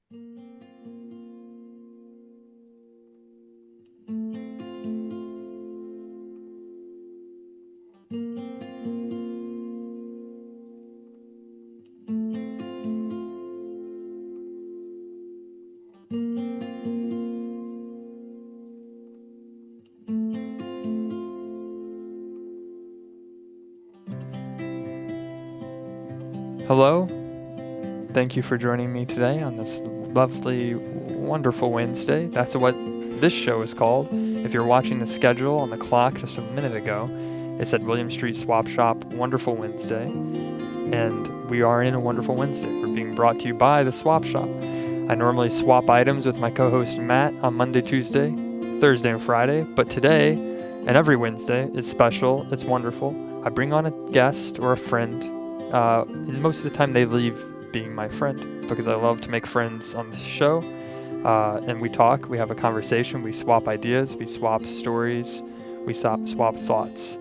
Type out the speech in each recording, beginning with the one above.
Hello, thank you for joining me today on this lovely, wonderful Wednesday. That's what this show is called. If you're watching the schedule on the clock just a minute ago, it said William Street Swap Shop, Wonderful Wednesday. And we are in a Wonderful Wednesday. We're being brought to you by the Swap Shop. I normally swap items with my co-host Matt on Monday, Tuesday, Thursday, and Friday, but today and every Wednesday is special. It's wonderful. I bring on a guest or a friend. And most of the time they leave being my friend because I love to make friends on the show. And we talk, we have a conversation, we swap ideas, we swap stories, we swap thoughts.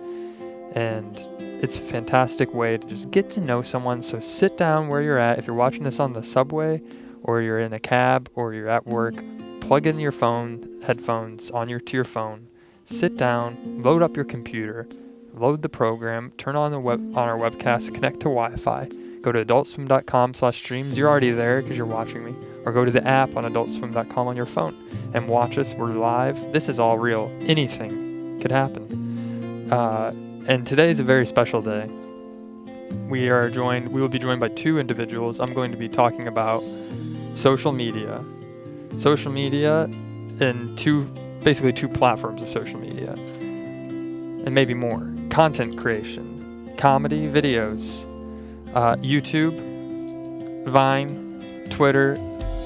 And it's a fantastic way to just get to know someone. So sit down where you're at. If you're watching this on the subway or you're in a cab or you're at work, plug in your headphones to your phone, sit down, load up your computer, load the program, turn on our webcast, connect to Wi-Fi, go to adultswim.com/streams. You're already there because you're watching me. Or go to the app on adultswim.com on your phone and watch us. We're live. This is all real. Anything could happen. And today is a very special day. We will be joined by two individuals. I'm going to be talking about social media. Social media and basically two platforms of social media. And maybe more. Content creation, comedy, videos, YouTube, Vine, Twitter,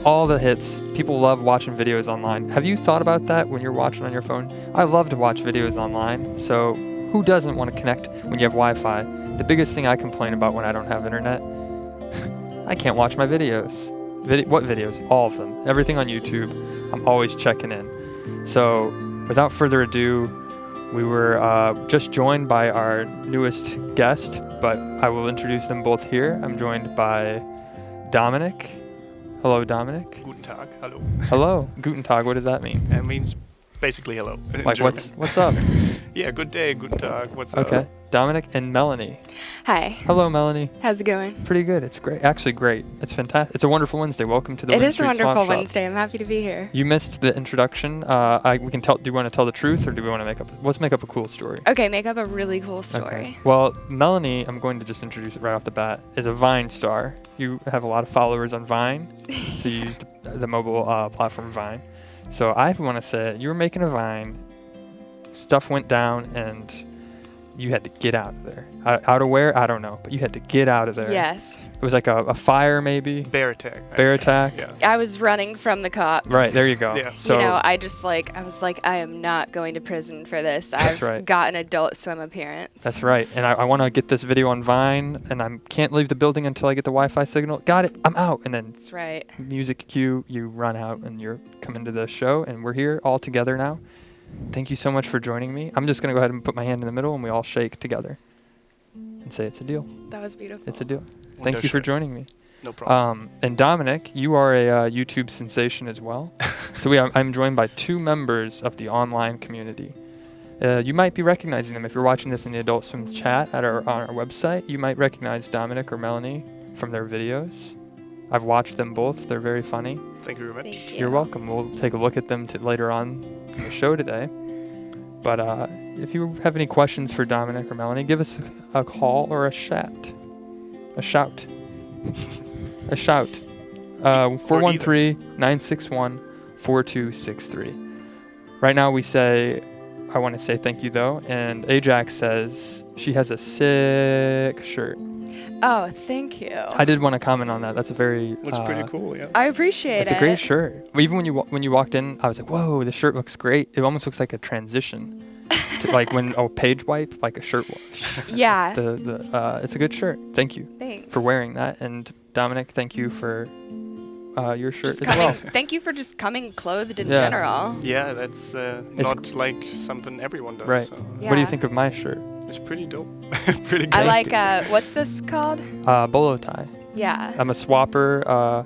all the hits. People love watching videos online. Have you thought about that when you're watching on your phone? I love to watch videos online, so who doesn't want to connect when you have Wi-Fi? The biggest thing I complain about when I don't have internet, I can't watch my videos. What videos? All of them. Everything on YouTube. I'm always checking in. So without further ado, we were just joined by our newest guest, but I will introduce them both here. I'm joined by Dominik. Hello, Dominik. Guten Tag. Hello. Hello. Guten Tag. What does that mean? It means basically hello. Like what's up? Yeah, good day. Guten Tag. What's up? Okay. Dominik and Melanie. Hi. Hello, Melanie. How's it going? Pretty good. It's great. Actually, great. It's fantastic. It's a wonderful Wednesday. Welcome to the It is a wonderful Swap Shop. Wednesday. I'm happy to be here. You missed the introduction. We can tell. Do you want to tell the truth, or do we want to let's make up a cool story? Okay, make up a really cool story. Okay. Well, Melanie, I'm going to just introduce it right off the bat, is a Vine star. You have a lot of followers on Vine, so you use the mobile platform Vine. So I want to say you were making a Vine, stuff went down, and you had to get out of there. Out of where? I don't know, but you had to get out of there. Yes. It was like a fire, maybe? Bear attack. Bear attack? Yeah. I was running from the cops. Right, there you go. Yeah. So, I was like, I am not going to prison for this. That's I've right. got an Adult Swim appearance. That's right. And I want to get this video on Vine, and I can't leave the building until I get the Wi-Fi signal. Got it. I'm out. And then That's right. music cue, you run out, and you're coming to the show, and we're here all together now. Thank you so much for joining me. I'm just going to go ahead and put my hand in the middle, and we all shake together and say it's a deal. That was beautiful. It's a deal. Thank you for joining me. No problem. And Dominik, you are a YouTube sensation as well. So I'm joined by two members of the online community. You might be recognizing them if you're watching this in the Adult Swim chat on our website. You might recognize Dominik or Melanie from their videos. I've watched them both. They're very funny. Thank you very much. Thank you. You're welcome. We'll take a look at them later on in the show today. But if you have any questions for Dominik or Melanie, give us a call or a shout. A shout. 413-961-4263. Right now I want to say thank you though, and Ajax says she has a sick shirt. Oh, thank you. I did want to comment on that. That's a very Looks pretty cool, yeah. I appreciate it. It's a great shirt. Even when you walked in, I was like, whoa, the shirt looks great. It almost looks like a transition. to like when page wipe, like a shirt wash. Yeah. It's a good shirt. Thank you Thanks. for wearing that. And Dominik, thank you for your shirt Just as well. Thank you for just coming clothed in Yeah. general. Yeah, that's not like something everyone does. Right. So Yeah. What do you think of my shirt? it's pretty dope. Pretty good. I like, what's this called? Bolo tie. Yeah. I'm a swapper.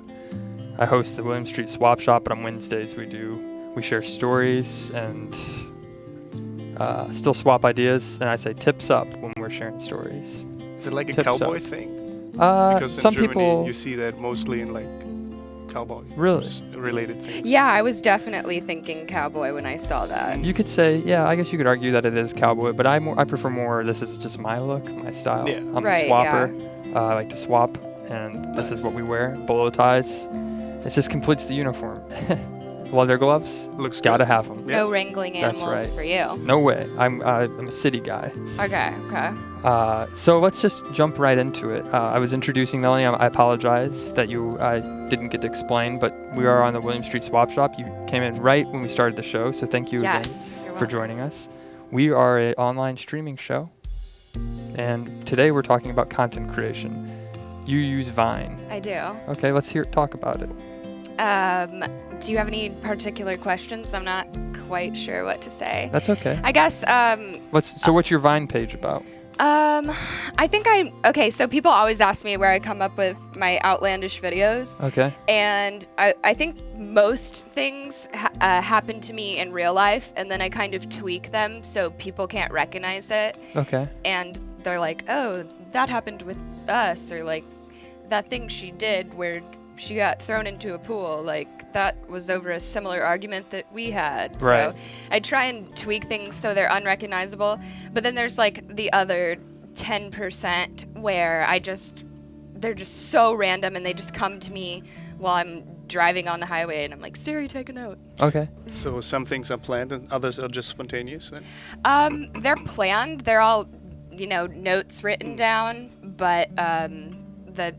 I host the William Street Swap Shop, but on Wednesdays we share stories and still swap ideas, and I say tips up when we're sharing stories. Is it like a Tips cowboy up. thing? Because Because some in Germany people you see that mostly in like cowboy really. related things. Yeah, I was definitely thinking cowboy when I saw that. You could say, yeah, I guess you could argue that it is cowboy, but I prefer more. This is just my look, my style. Yeah. I'm Right, a swapper. I like to swap, and this is what we wear. Bolo ties. It just completes the uniform. Leather gloves. Looks Gotta good. have them. Yeah. No wrangling That's animals right. for you. No way. I'm a city guy. Okay. So let's just jump right into it. I was introducing Melanie. I apologize that I didn't get to explain, but we are on the William Street Swap Shop. You came in right when we started the show, so thank you Yes. again You're for welcome. joining us. We are an online streaming show, and today we're talking about content creation. You use Vine. I do. Okay, let's talk about it. Do you have any particular questions? I'm not quite sure what to say. That's okay. I guess, What's your Vine page about? I think okay, so people always ask me where I come up with my outlandish videos. Okay. And I think most things happen to me in real life, and then I kind of tweak them so people can't recognize it. Okay. And they're like, oh, that happened with us, or like that thing she did where she got thrown into a pool, like that was over a similar argument that we had. Right. So I try and tweak things so they're unrecognizable, but then there's like the other 10% where they're just so random and they just come to me while I'm driving on the highway and I'm like, Siri, take a note. Okay. So some things are planned and others are just spontaneous then? They're planned. They're all, notes written down, but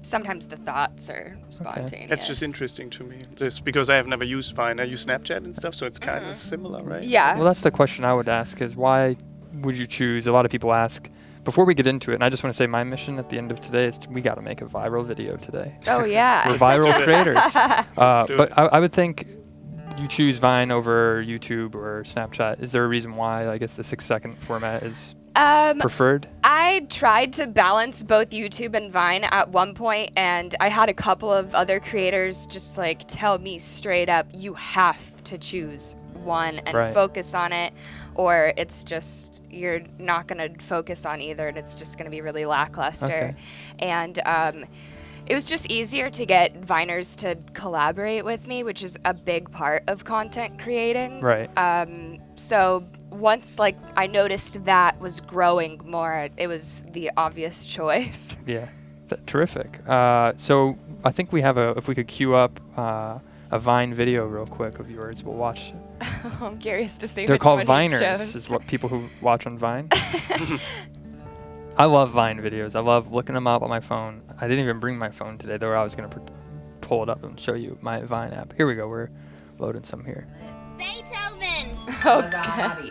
sometimes the thoughts are spontaneous. That's just interesting to me. Just because I have never used Vine. I use Snapchat and stuff, so it's kind of similar, right? Yeah. Well, that's the question I would ask is why would you choose? A lot of people ask, before we get into it, and I just want to say my mission at the end of today is we got to make a viral video today. Oh, yeah. We're viral creators. do But it. I would think you choose Vine over YouTube or Snapchat. Is there a reason why, I guess, the 6-second format is preferred? I tried to balance both YouTube and Vine at one point, and I had a couple of other creators just like tell me straight up, you have to choose one and Right. focus on it, or it's just you're not going to focus on either, and it's just going to be really lackluster. Okay. And it was just easier to get Viners to collaborate with me, which is a big part of content creating. Right. So once I noticed that was growing more, it was the obvious choice. Yeah. Terrific. So I think we have if we could queue up a Vine video real quick of yours, we'll watch it. I'm curious to see. They're which called one he Viners, chose. is what people who watch on Vine. I love Vine videos. I love looking them up on my phone. I didn't even bring my phone today, though I was going to pull it up and show you my Vine app. Here we go. We're loading some here. Beethoven. Okay.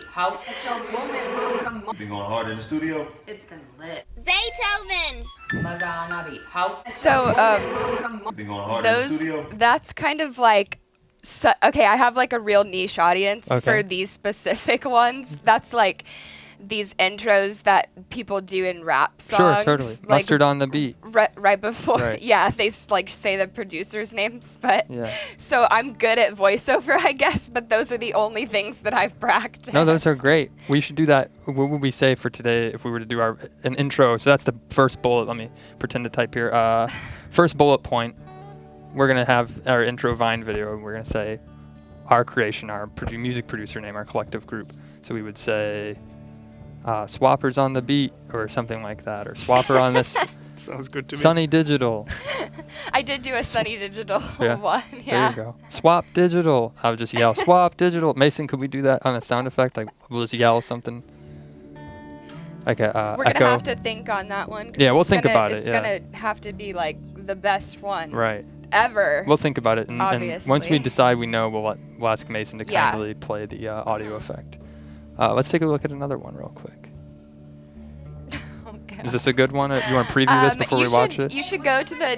Been going hard in the studio. It's been lit. Beethoven. So Been going hard in the those studio. that's kind of like okay, I have like a real niche audience Okay. for these specific ones. That's like these intros that people do in rap songs. Sure, totally. Like Mustard on the beat. right before, Right. yeah, they say the producers' names, but Yeah. so I'm good at voiceover, I guess, but those are the only things that I've practiced. No, those are great. We should do that. What would we say for today if we were to do an intro? So that's the first bullet. Let me pretend to type here. First bullet point. We're going to have our intro Vine video, and we're going to say our creation, our music producer name, our collective group. So we would say Swappers on the beat or something like that, or Swapper on this Sounds good to me. Sunny Digital. I did do a Sunny Digital Yeah. one. There Yeah. you go. Swap Digital. I would just yell Swap Digital. Mason, could we do that on a sound effect? Like we'll just yell something. Like a We're echo. gonna have to think on that one. 'cause Yeah, we'll it's think gonna- about it, It's yeah. gonna have to be like the best one Right. ever. We'll think about it, and once we Obviously. decide we know, we'll ask Mason to Yeah. kindly play the audio effect. Let's take a look at another one real quick. Okay. Is this a good one? You want to preview this before we watch it? You should go to the.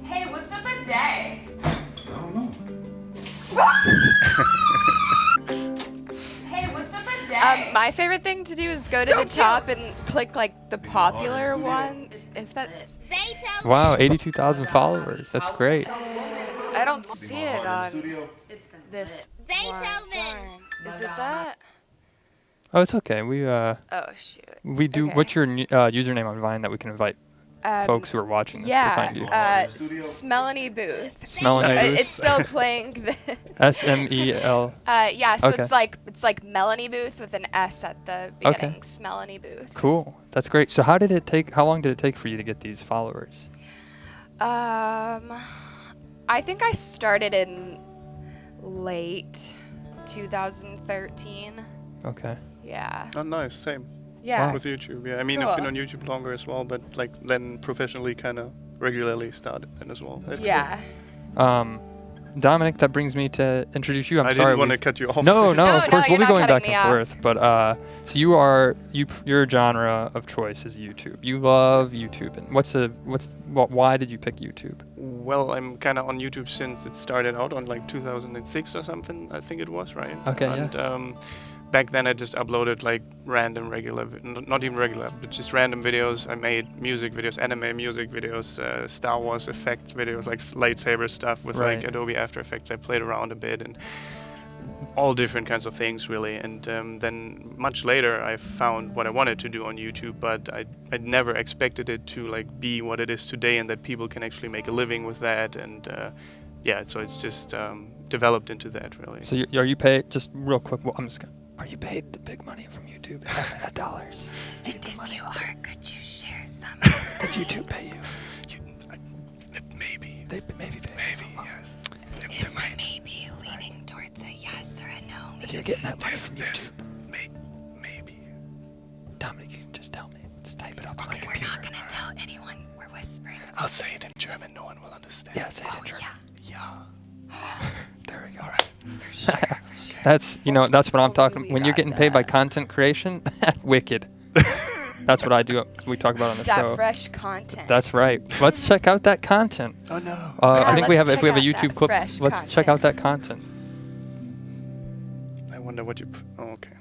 Hey, what's up a day? Hey, what's up a day? day. My favorite thing to do is go to the top and click like the popular ones. If that's, Beethoven. Wow, 82,000 followers. That's great. I don't see it on It's been this one. Beethoven. Darn. Is it that? Oh, it's okay. We Oh shoot. do. Okay. What's your username on Vine that we can invite folks who are watching this to find you? Melanie Booth. Melanie It's Booth. still playing this. SMEL. Yeah, so Okay. it's like Melanie Booth with an S at the beginning. Melanie Booth. Cool. That's great. So how long did it take for you to get these followers? I think I started in late 2013. Okay. Yeah. Oh, nice. Same Yeah. with YouTube. Yeah, I mean, I've been Cool. on YouTube longer as well, but like then professionally kind of regularly started then as well. That's Yeah. Dominic, that brings me to introduce you. I'm I sorry. didn't want to cut you off. No, No, of course no, we'll be you're not going back cutting and me off. forth. But so your genre of choice is YouTube. You love YouTube, and why did you pick YouTube? Well, I'm kind of on YouTube since it started out on like 2006 or something. I think it was, right? Okay, and, back then I just uploaded like random not even regular, but just random videos. I made music videos, anime music videos, Star Wars effects videos, like lightsaber stuff with Right. like Adobe After Effects. I played around a bit and all different kinds of things really. And then much later I found what I wanted to do on YouTube, but I never expected it to like be what it is today and that people can actually make a living with that. And yeah, so it's just developed into that really. So are you paid? Just real quick. Well, are you paid the big money from YouTube at dollars? And if you are, could you share some? Does YouTube pay you? Maybe. They maybe pay. Maybe, yes. Is the maybe leaning towards a yes or a no? If you're getting that money from YouTube, Maybe. Dominic, you can just tell me. Just type it up on my We're computer. not gonna tell anyone. We're whispering. I'll say it in German, no one will understand. Yeah, say it in German. Yeah. There we go. For sure, for sure. That's what I'm talking. We When you're got getting paid by that. content creation, wicked. That's what I do. We talk about on the That show. fresh content. That's right. Let's check out that content. Oh no. I think we let's have. If we have a check out YouTube that clip, fresh let's check out that content. I wonder what you. Oh, okay.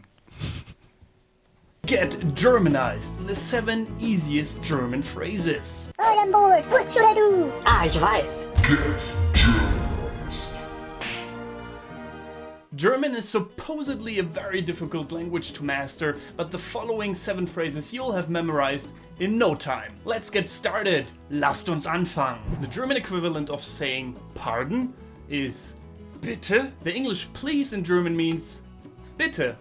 Get Germanized, the 7 easiest German phrases. I am bored. What should I do? Ah, ich weiß. German is supposedly a very difficult language to master, but the following 7 phrases you'll have memorized in no time. Let's get started. Lasst uns anfangen. The German equivalent of saying pardon is bitte. The English please in German means bitte.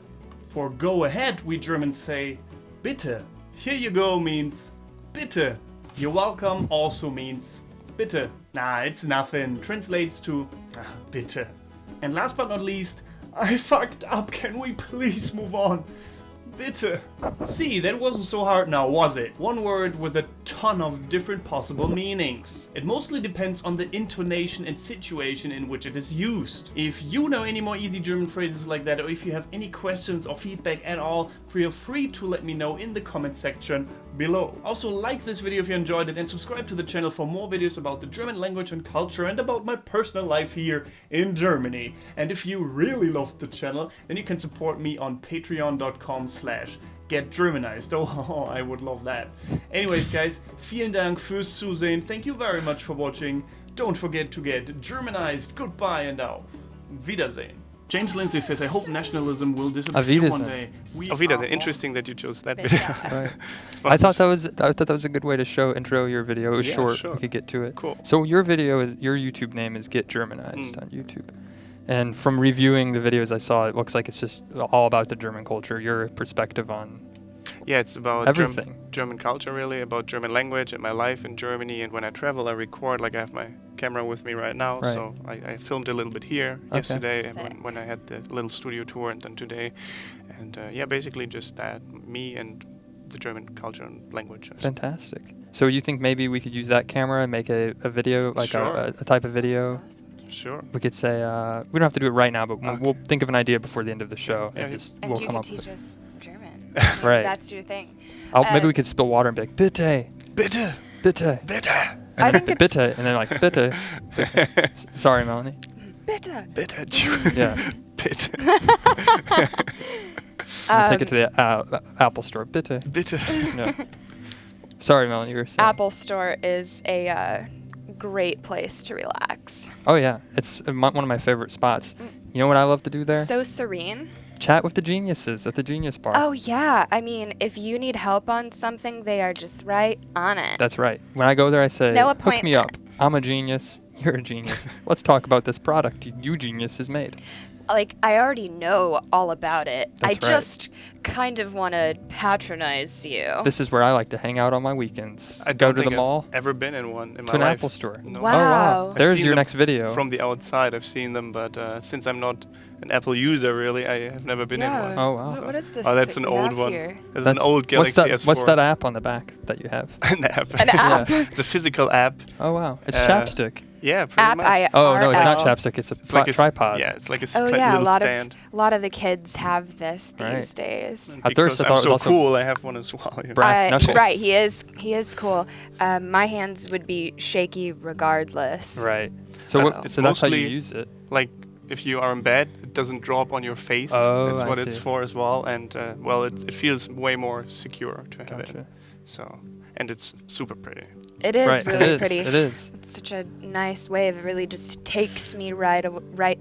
For go ahead, we Germans say bitte. Here you go means bitte. You're welcome also means bitte. Nah, it's nothing. Translates to bitte. And last but not least, I fucked up. Can we please move on? Bitte. See, that wasn't so hard now, was it? One word with a ton of different possible meanings. It mostly depends on the intonation and situation in which it is used. If you know any more easy German phrases like that, or if you have any questions or feedback at all, feel free to let me know in the comment section below. Also, like this video if you enjoyed it and subscribe to the channel for more videos about the German language and culture and about my personal life here in Germany. And if you really loved the channel, then you can support me on patreon.com/getgermanized. Oh, I would love that. Anyways, guys, vielen Dank fürs Zusehen. Thank you very much for watching. Don't forget to get Germanized. Goodbye and auf Wiedersehen. James Lindsay says, I hope nationalism will disappear Auf Wiedersehen. one day. We Auf Wiedersehen. are all- Interesting that you chose that Bitte. video. Right. I thought that was a good way to intro your video. It was Yeah, short. sure. We could get to it. Cool. So your YouTube name is Get Germanized on YouTube. And from reviewing the videos I saw, it looks like it's just all about the German culture. Your perspective on Yeah, it's about everything. German culture really, about German language and my life in Germany. And when I travel, I record. Like I have my camera with me right now, Right. so I filmed a little bit here yesterday and Sick. when I had the little studio tour, and then today. And yeah, basically just that, me and the German culture and language. Fantastic. So you think maybe we could use that camera and make a video, like Sure. a type of video? Sure. We could say, we don't have to do it right now, but Okay. we'll think of an idea before the end of the show. Yeah, And yeah. just And we'll you come can up teach with us German. Right. That's your thing. maybe Uh, we could spill water and be like, bitte, Bitte, bitte. bitte, I think it's bitte, and then like, bitte. Sorry, Melanie. bitte. bitte, Yeah. bitte. Take it to the Apple Store. Bitte. Bitte. Yeah. Sorry, Melanie, you were saying. Apple Store is a great place to relax. Oh, yeah. It's one of my favorite spots. You know what I love to do there? So serene. Chat with the geniuses at the Genius Bar. Oh, yeah. I mean, if you need help on something, they are just right on it. That's right. When I go there, I say, No hook me up. appointment. I'm a genius. You're a genius. Let's talk about this product you genius has made. Like, I already know all about it. That's I right. just kind of want to patronize you. This is where I like to hang out on my weekends. I Go don't to the think mall. I've ever been in one in my To an life. Apple Store. No. Wow. Oh, wow. I've There's seen your them next video. From the outside, I've seen them, but since I'm not an Apple user, really, I have never been in Yeah. one. Oh, wow. What is this? Oh, that's that an we old have one. here? There's an old what's Galaxy S4. What's that app on the back that you have? An app. An app. It's a physical app. Oh, wow. It's Uh, chapstick. Yeah, pretty App much. Oh, no, it's not IRL. chapstick. It's a It's like a tripod. Yeah, it's like a Oh like yeah, a little lot stand. of the kids have this these Right. days. At Because first I I'm thought it was so also cool, I have one as well. You know. brass knuckles. Right, he is cool. My hands would be shaky regardless. Right. So, But what, it's so that's how you mostly- use it. Like if you are in bed, it doesn't drop on your face. Oh, That's I what see. it's for as well. And well, it feels way more secure to have it. Gotcha. So, and it's super pretty. It is Right, really it is. pretty. It is. It's such a nice wave. It really just takes me right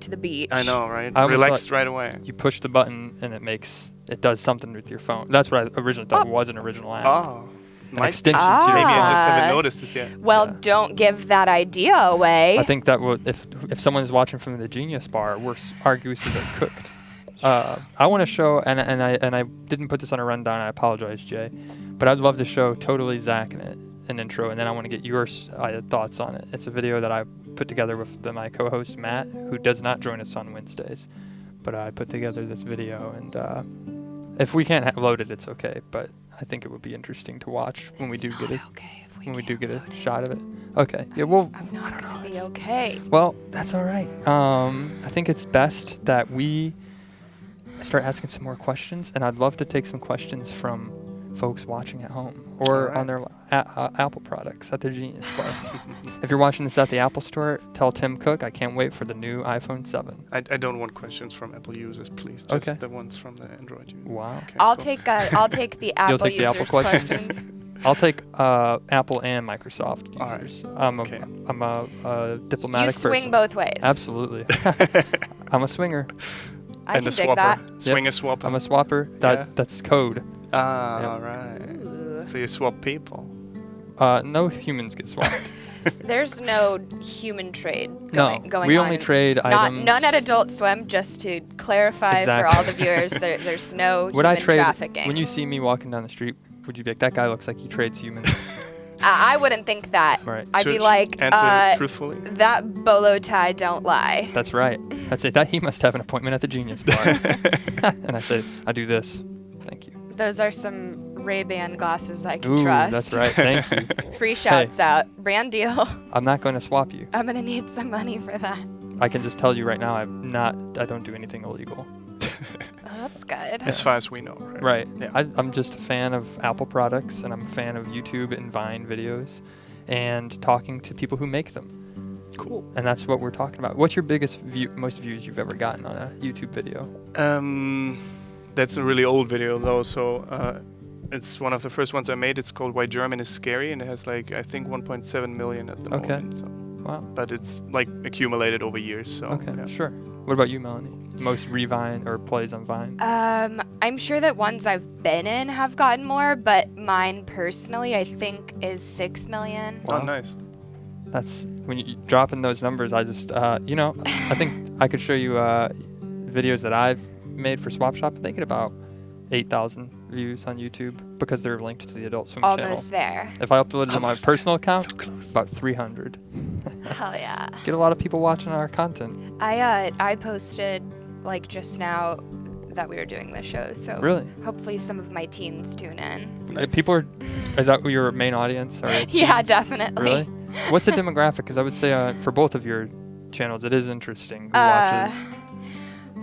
to the beach. I know, right? I almost Relaxed thought- right away. You push the button and it does something with your phone. That's what I originally thought was an original app. Oh, An might- extension to Ah. it. maybe I just Ah. haven't noticed this yet. Well, Yeah. don't give that idea away. I think that would if someone is watching from the Genius Bar, our gooses are cooked. I want to show and I didn't put this on a rundown. I apologize, Jay, but I'd love to show totally Zach in it, an intro, and then I want to get your thoughts on it. It's a video that I put together with my co-host Matt, who does not join us on Wednesdays, but I put together this video, and if we can't load it, it's okay. But I think it would be interesting to watch when we It's do not get it. okay if When we can't do get a load it. shot of it. Okay. Yeah. Well. I'm not gonna be okay. Well, that's all right. I think it's best that we start asking some more questions, and I'd love to take some questions from folks watching at home or Alright. on their Apple products at the Genius Bar. If you're watching this at the Apple Store, tell Tim Cook I can't wait for the new iPhone 7. I don't want questions from Apple users, please. Just Okay. the ones from the Android users. Wow. Okay, I'll cool. take the Apple take the users' Apple questions? questions. I'll take Apple and Microsoft Alright. users. Okay. I'm a You diplomatic swing person. both ways. Absolutely. I'm a swinger. I And can a dig swapper. that. Swing a swapper. I'm a swapper. Yeah. That's code. Ah, Yep. all right. Ooh. So you swap people. No humans get swapped. There's no human trade No, going we on. only trade items. None at Adult Swim, just to clarify Exactly. for all the viewers, there's no Would human I trade trafficking. when you see me walking down the street? Would you be like, that guy looks like he trades humans? I wouldn't think that. Right. I'd be Should like, answer truthfully. that bolo tie don't lie. That's right. That's it. That he must have an appointment at the Genius Bar. And I say, I do this. Thank you. Those are some Ray-Ban glasses I can Ooh, trust. that's right. Thank you. Free shouts out. Brand deal. I'm not going to swap you. I'm gonna need some money for that. I can just tell you right now, I don't do anything illegal. Oh, that's good. As far as we know. Right. Yeah. I'm just a fan of Apple products, and I'm a fan of YouTube and Vine videos, and talking to people who make them. Cool. And that's what we're talking about. What's your biggest most views you've ever gotten on a YouTube video? That's a really old video though. So it's one of the first ones I made. It's called "Why German is Scary," and it has like I think 1.7 million at the Okay. moment. So. Wow. But it's like accumulated over years. So Okay, yeah. sure. What about you, Melanie? Most revine or plays on Vine? I'm sure that ones I've been in have gotten more, but mine personally, I think, is 6 million. Wow. Oh, nice. That's when you drop in those numbers. I just, I think I could show you videos that I've made for Swap Shop. They get about 8,000 views on YouTube because they're linked to the Adult Swim Almost channel. there. If I uploaded them on my Almost personal account, So close. about 300. Hell yeah. Get a lot of people watching our content. I posted like just now that we were doing this show, so Really? hopefully some of my teens tune in. Nice. People are. Is that your main audience? Or Yeah, teens? definitely. Really? What's the demographic? Because I would say for both of your channels, it is interesting who watches.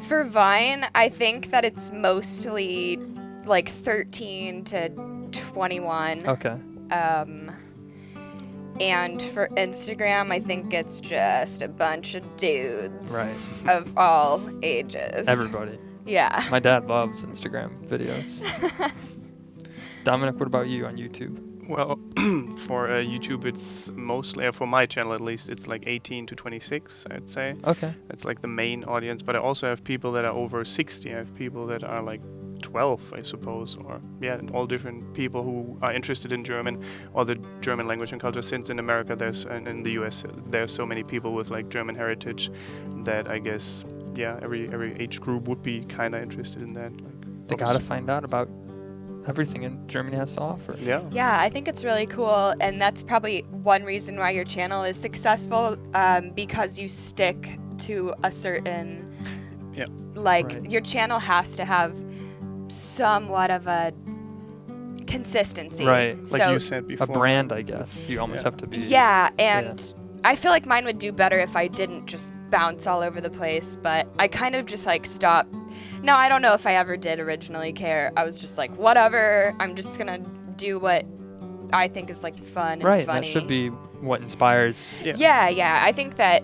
For Vine, I think that it's mostly like 13 to 21. Okay. And for Instagram, I think it's just a bunch of dudes Right. of all ages. Everybody. Yeah. My dad loves Instagram videos. Dominik, what about you on YouTube? Well, for YouTube, it's mostly, for my channel at least, it's like 18 to 26, I'd say. Okay. That's like the main audience. But I also have people that are over 60. I have people that are like 12, I suppose, or all different people who are interested in German or the German language and culture. Since in America, and in the US, there's so many people with like German heritage that I guess, every age group would be kind of interested in that. Like, They gotta find out about everything in Germany has to offer. Yeah. Yeah, I think it's really cool, and that's probably one reason why your channel is successful, because you stick to a certain, Right. your channel has to have somewhat of a consistency. Right. Like So, you said before. A brand, I guess. You almost Yeah. have to be. yeah, and I feel like mine would do better if I didn't just bounce all over the place, but I kind of just like stopped. No, I don't know if I ever did originally care. I was just like, whatever, I'm just gonna do what I think is like fun and Right. funny. That should be what inspires. Yeah. I think that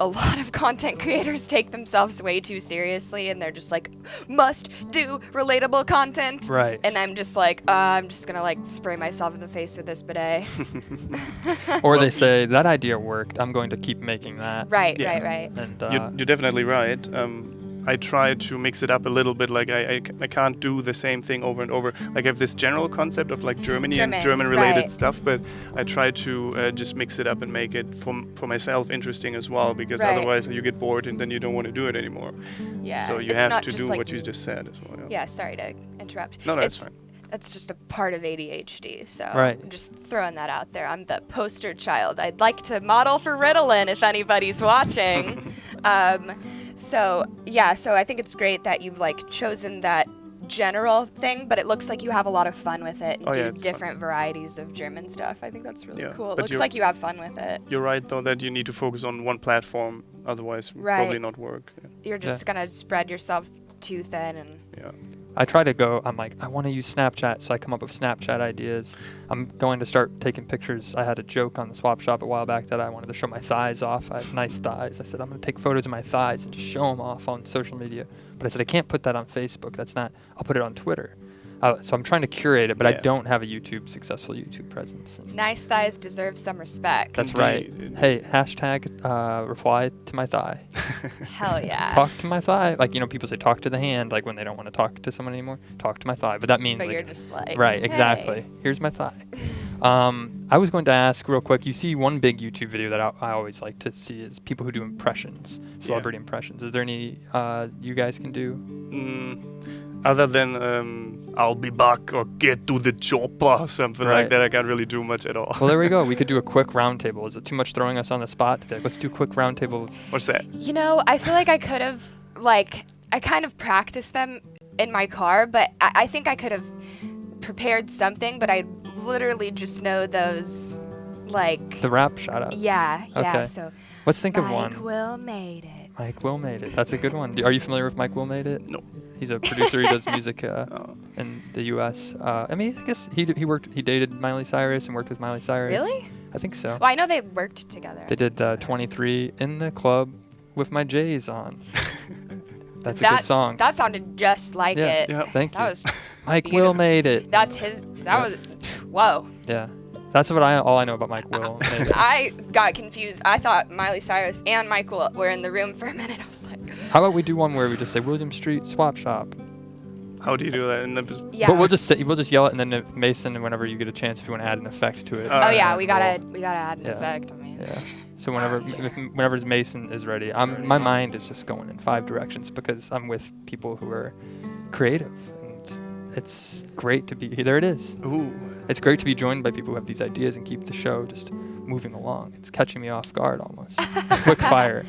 a lot of content creators take themselves way too seriously, and they're just like, must do relatable content. Right. And I'm just like, I'm just gonna like spray myself in the face with this bidet. Or they say that idea worked. I'm going to keep making that. Right. And You're definitely right. I try to mix it up a little bit. Like I can't do the same thing over and over. Like I have this general concept of like Germany and German-related right. stuff, but I try to just mix it up and make it for myself interesting as well. Because Right. otherwise you get bored and then you don't want to do it anymore. Yeah. So you It's have not to just do like, what you just said as well. Yeah, sorry to interrupt. No, that's fine. That's just a part of ADHD, so Right. I'm just throwing that out there. I'm the poster child. I'd like to model for Ritalin if anybody's watching. So I think it's great that you've like chosen that general thing, but it looks like you have a lot of fun with it and do it's fun. different varieties of German stuff. I think that's really Yeah, cool. It but looks you're- like you have fun with it. You're right though that you need to focus on one platform, otherwise it will Right. probably not work. You're just gonna spread yourself too thin and Yeah. I try to go, I'm like, I want to use Snapchat, so I come up with Snapchat ideas. I'm going to start taking pictures. I had a joke on the swap shop a while back that I wanted to show my thighs off. I have nice thighs. I said, I'm going to take photos of my thighs and just show them off on social media. But I said, I can't put that on Facebook. That's not, I'll put it on Twitter. So I'm trying to curate it, but I don't have a successful YouTube presence. And nice thighs deserve some respect. that's Indeed. right. Hey, hashtag reply to my thigh. Hell yeah. Talk to my thigh. Like, people say talk to the hand, like when they don't want to talk to someone anymore. Talk to my thigh. But that means But like, you're just like, right, hey. exactly. Here's my thigh. I was going to ask real quick, you see one big YouTube video that I always like to see is people who do impressions, celebrity impressions. Is there any you guys can do? Other than I'll be back or get to the chopper, something Right. like that, I can't really do much at all. Well, there we go. We could do a quick roundtable. Is it too much throwing us on the spot to be like, let's do a quick roundtable? What's that? I feel like I could have, I kind of practiced them in my car, but I think I could have prepared something, but I literally just know those, The rap shout-outs. yeah. Okay. So, Let's think of Mike one. Will made it. Mike Will made it. That's a good one. Are you familiar with Mike Will made it? No. He's a producer. He does music Oh. in the U.S. I guess he dated Miley Cyrus and worked with Miley Cyrus. Really? I think so. Well, I know they worked together. They did 23 in the club with my J's on. That's a good song. That sounded just like it. Yeah. Thank you. That was Mike Will beautiful. made it. That was, whoa. Yeah. That's all I know about Mike Will. Made it. I got confused. I thought Miley Cyrus and Michael were in the room for a minute. I was like, How about we do one where we just say William Street Swap Shop? How do you do that? yeah. But we'll just yell it, and then if Mason, whenever you get a chance, if you want to add an effect to it. Oh yeah, we cool. gotta add an Yeah. effect. I mean, Yeah. So whenever Mason is ready, my mind is just going in 5 directions because I'm with people who are creative, and it's great to be here. There it is. Ooh. It's great to be joined by people who have these ideas and keep the show just moving along. It's catching me off guard almost. Quick fire.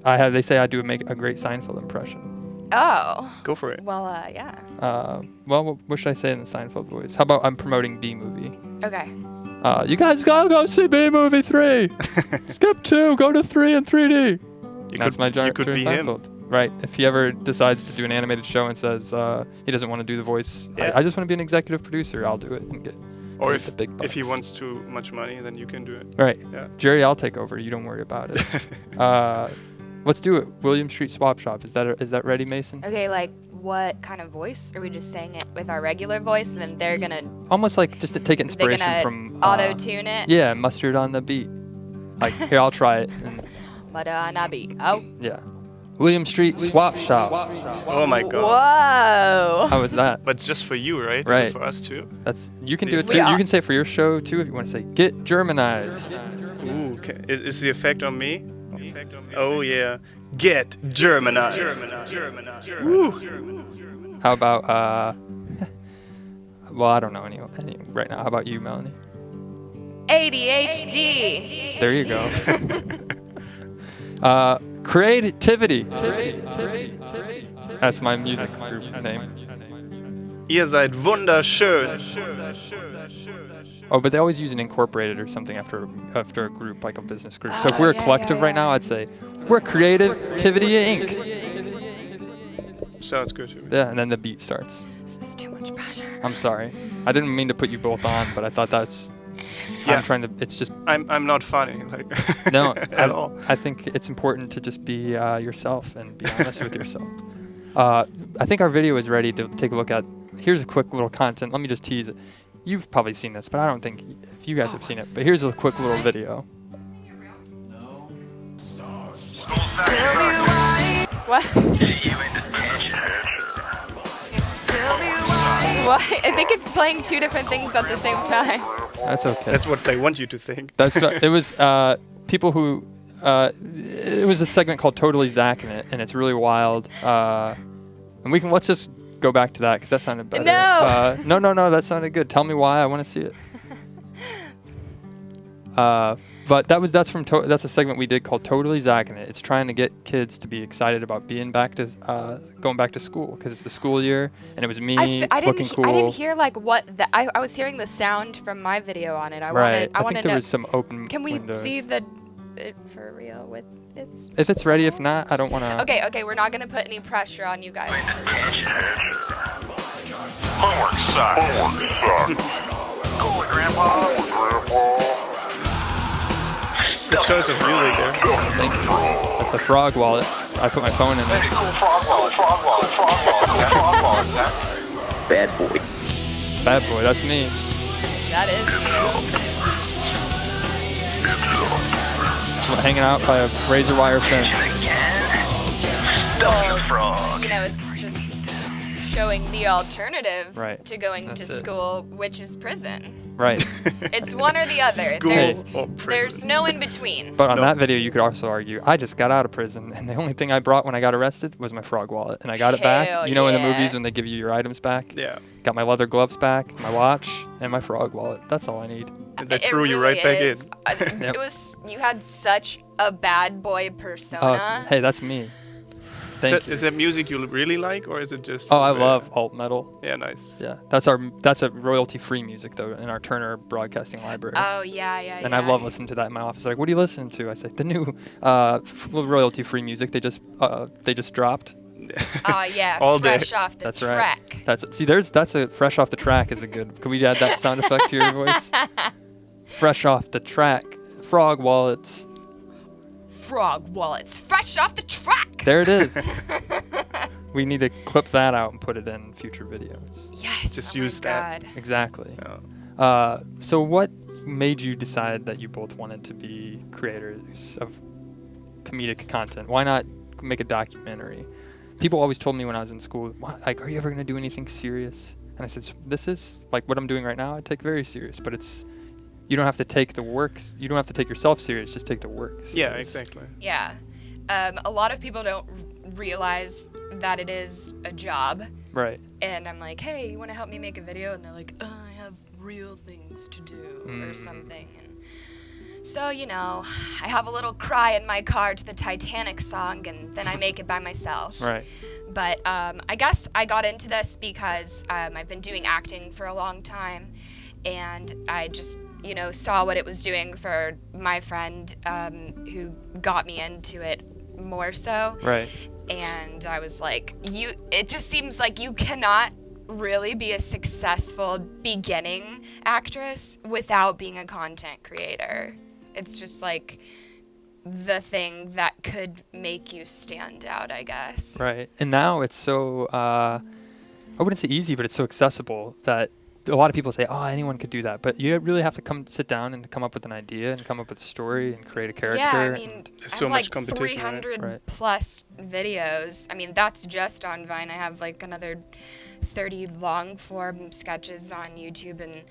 They say I do make a great Seinfeld impression. oh. Go for it. Well, yeah. Well, what should I say in the Seinfeld voice? How about I'm promoting B movie? Okay. You guys gotta go see B movie 3. Skip 2, go to 3 in 3D. That's my You could Jerry be him. Seinfeld. Right. If he ever decides to do an animated show and says he doesn't want to do the voice, Yeah. I just want to be an executive producer. I'll do it and get Or the big if he bucks. wants too much money, then you can do it. Right. Yeah. Jerry, I'll take over. You don't worry about it. Let's do it. William Street Swap Shop. Is that ready, Mason? Okay, like what kind of voice? Are we just saying it with our regular voice, and then they're gonna Almost like just to take inspiration from auto tune it? Yeah, mustard on the beat. Like here, I'll try it. And, Madonna beat. Oh. yeah. William Street Swap Shop. Oh my god. Whoa. How was that? But just for you, right? Right. Is it for us too? You can do it We too. are- You can say it for your show too if you want to say get Germanized. Ooh, okay. Is the effect on me? Oh yeah. Get Germanized. Woo. How about well, I don't know any right now. How about you, Melanie? ADHD. There you go. Creativity. That's my music group name. Ihr seid wunderschön. Oh, but they always use an incorporated or something after a group, like a business group. So if Ah, we're a yeah, collective yeah, right yeah. now, I'd say we're Creativity Inc. Sounds good to me. Yeah, and then the beat starts. This is too much pressure. I'm sorry. I didn't mean to put you both on, but I thought that's. Yeah. I'm trying to. It's just I'm not funny, like no at all. I think it's important to just be yourself and be honest with yourself. I think our video is ready to take a look at. Here's a quick little content. Let me just tease it. You've probably seen this, but I don't think if you guys have seen it. But here's a quick little video. What? What? I think it's playing two different things at the same time. That's okay. That's what they want you to think. It was people who. It was a segment called Totally Zach in it, and it's really wild. And let's just go back to that because that sounded better. No. No, that sounded good. Tell me why. I want to see it. But that's a segment we did called Totally Zach in it. It's trying to get kids to be excited about going back to school because it's the school year, and it was me looking cool. I didn't hear like what I was hearing the sound from my video on it. I I wanted think to there know. was some open Can we windows. see it for real with its? If it's ready, if not, I don't want to. Okay, we're not gonna put any pressure on you guys. Good choice of music there. Thank you. That's a frog wallet. I put my phone in it. Bad boy. Bad boy, that's me. That is I'm hanging out by a razor wire fence. it's just showing the alternative Right. to going That's to it. school, which is prison. Right. It's one or the other. School or There's prison. no in between. But on No. that video, you could also argue, I just got out of prison, and the only thing I brought when I got arrested was my frog wallet, and I got it back. Hell You know in the yeah. movies when they give you your items back? Yeah. Got my leather gloves back, my watch, and my frog wallet. That's all I need. And they It threw you really right back is. in. Yep. It was you had such a bad boy persona. Hey, that's me. Thank you. Is that music you really like, or is it just? Oh, I from, love alt metal. Yeah, nice. Yeah, that's a royalty-free music though in our Turner Broadcasting Library. Oh yeah. And I love listening to that in my office. Like, what are you listening to? I say the new royalty-free music they just dropped. Oh yeah. All day. Fresh off the That's track. right. That's a fresh off the track is a good. Can we add that sound effect to your voice? Fresh off the track. Frog wallets. Frog wallets, fresh off the track. There it is. We need to clip that out and put it in future videos. Yes. Just oh my use that. God. Exactly. Yeah. So what made you decide that you both wanted to be creators of comedic content? Why not make a documentary? People always told me when I was in school, like, are you ever going to do anything serious? And I said, this is like what I'm doing right now. I take very serious, but you don't have to take the work. You don't have to take yourself serious. Just take the work serious. Yeah, exactly. Yeah. A lot of people don't realize that it is a job. Right. And I'm like, hey, you want to help me make a video? And they're like, I have real things to do or something. And so, I have a little cry in my car to the Titanic song, and then I make it by myself. Right. But I guess I got into this because I've been doing acting for a long time, and I just, saw what it was doing for my friend who got me into it more so. Right. And I was like, it just seems like you cannot really be a successful beginning actress without being a content creator. It's just like the thing that could make you stand out, I guess. Right. And now it's so, I wouldn't say easy, but it's so accessible that a lot of people say, oh, anyone could do that. But you really have to sit down and come up with an idea and come up with a story and create a character. Yeah, I mean, There's I so have much like competition, right? 300 Right. plus videos. I mean, that's just on Vine. I have like another 30 long form sketches on YouTube. And